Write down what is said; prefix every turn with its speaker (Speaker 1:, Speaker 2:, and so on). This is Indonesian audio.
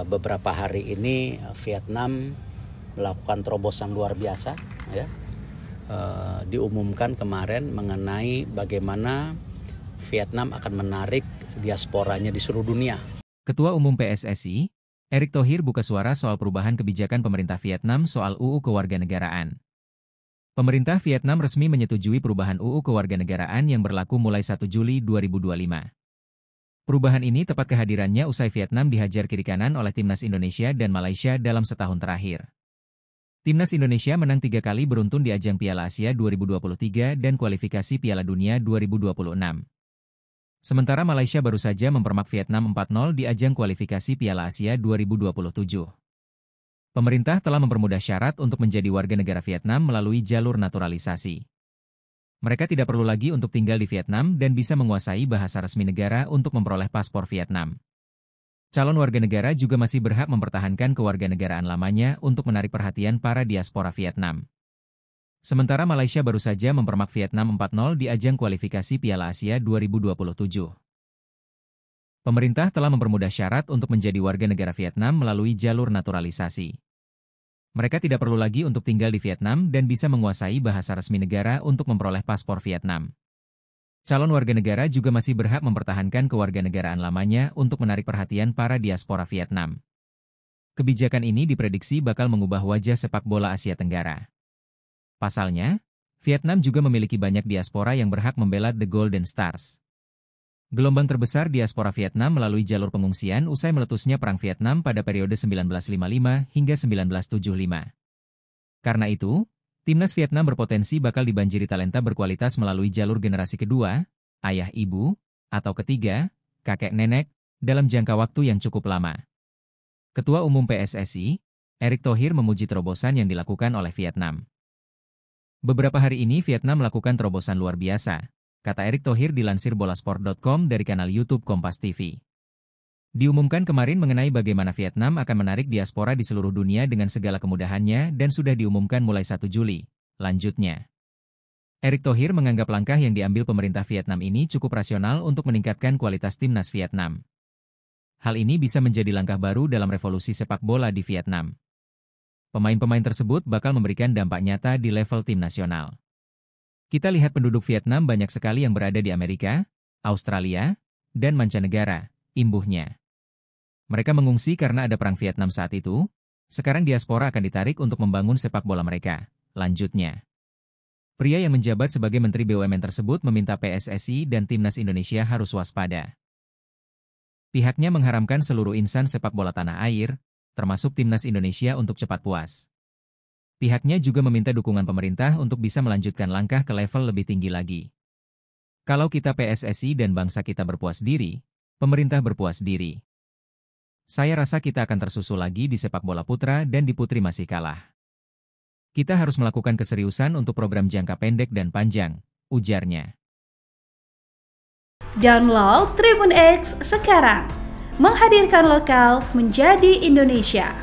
Speaker 1: Beberapa hari ini Vietnam melakukan terobosan luar biasa, ya. Diumumkan kemarin mengenai bagaimana Vietnam akan menarik diasporanya di seluruh dunia.
Speaker 2: Ketua Umum PSSI, Erick Thohir buka suara soal perubahan kebijakan pemerintah Vietnam soal UU Kewarganegaraan. Pemerintah Vietnam resmi menyetujui perubahan UU Kewarganegaraan yang berlaku mulai 1 Juli 2025. Perubahan ini tepat kehadirannya usai Vietnam dihajar kiri kanan oleh Timnas Indonesia dan Malaysia dalam setahun terakhir. Timnas Indonesia menang 3 kali beruntun di ajang Piala Asia 2023 dan kualifikasi Piala Dunia 2026. Sementara Malaysia baru saja mempermak Vietnam 4-0 di ajang kualifikasi Piala Asia 2027. Pemerintah telah mempermudah syarat untuk menjadi warga negara Vietnam melalui jalur naturalisasi. Mereka tidak perlu lagi untuk tinggal di Vietnam dan bisa menguasai bahasa resmi negara untuk memperoleh paspor Vietnam. Calon warga negara juga masih berhak mempertahankan kewarganegaraan lamanya untuk menarik perhatian para diaspora Vietnam. Sementara Malaysia baru saja mempermak Vietnam 4-0 di ajang kualifikasi Piala Asia 2027. Pemerintah telah mempermudah syarat untuk menjadi warga negara Vietnam melalui jalur naturalisasi. Mereka tidak perlu lagi untuk tinggal di Vietnam dan bisa menguasai bahasa resmi negara untuk memperoleh paspor Vietnam. Calon warga negara juga masih berhak mempertahankan kewarganegaraan lamanya untuk menarik perhatian para diaspora Vietnam. Kebijakan ini diprediksi bakal mengubah wajah sepak bola Asia Tenggara. Pasalnya, Vietnam juga memiliki banyak diaspora yang berhak membela The Golden Stars. Gelombang terbesar diaspora Vietnam melalui jalur pengungsian usai meletusnya Perang Vietnam pada periode 1955 hingga 1975. Karena itu, Timnas Vietnam berpotensi bakal dibanjiri talenta berkualitas melalui jalur generasi kedua, ayah ibu, atau ketiga, kakek nenek, dalam jangka waktu yang cukup lama. Ketua Umum PSSI, Erick Thohir memuji terobosan yang dilakukan oleh Vietnam. Beberapa hari ini Vietnam melakukan terobosan luar biasa, kata Erick Thohir dilansir bolasport.com dari kanal YouTube Kompas TV. Diumumkan kemarin mengenai bagaimana Vietnam akan menarik diaspora di seluruh dunia dengan segala kemudahannya dan sudah diumumkan mulai 1 Juli. Lanjutnya, Erick Thohir menganggap langkah yang diambil pemerintah Vietnam ini cukup rasional untuk meningkatkan kualitas timnas Vietnam. Hal ini bisa menjadi langkah baru dalam revolusi sepak bola di Vietnam. Pemain-pemain tersebut bakal memberikan dampak nyata di level tim nasional. Kita lihat penduduk Vietnam banyak sekali yang berada di Amerika, Australia, dan mancanegara, imbuhnya. Mereka mengungsi karena ada perang Vietnam saat itu, sekarang diaspora akan ditarik untuk membangun sepak bola mereka, lanjutnya. Pria yang menjabat sebagai Menteri BUMN tersebut meminta PSSI dan Timnas Indonesia harus waspada. Pihaknya mengharamkan seluruh insan sepak bola tanah air, termasuk Timnas Indonesia untuk cepat puas. Pihaknya juga meminta dukungan pemerintah untuk bisa melanjutkan langkah ke level lebih tinggi lagi. Kalau kita PSSI dan bangsa kita berpuas diri, pemerintah berpuas diri. Saya rasa kita akan tersusul lagi di sepak bola putra dan di putri masih kalah. Kita harus melakukan keseriusan untuk program jangka pendek dan panjang, ujarnya.
Speaker 3: Download Tribun X sekarang, menghadirkan lokal menjadi Indonesia.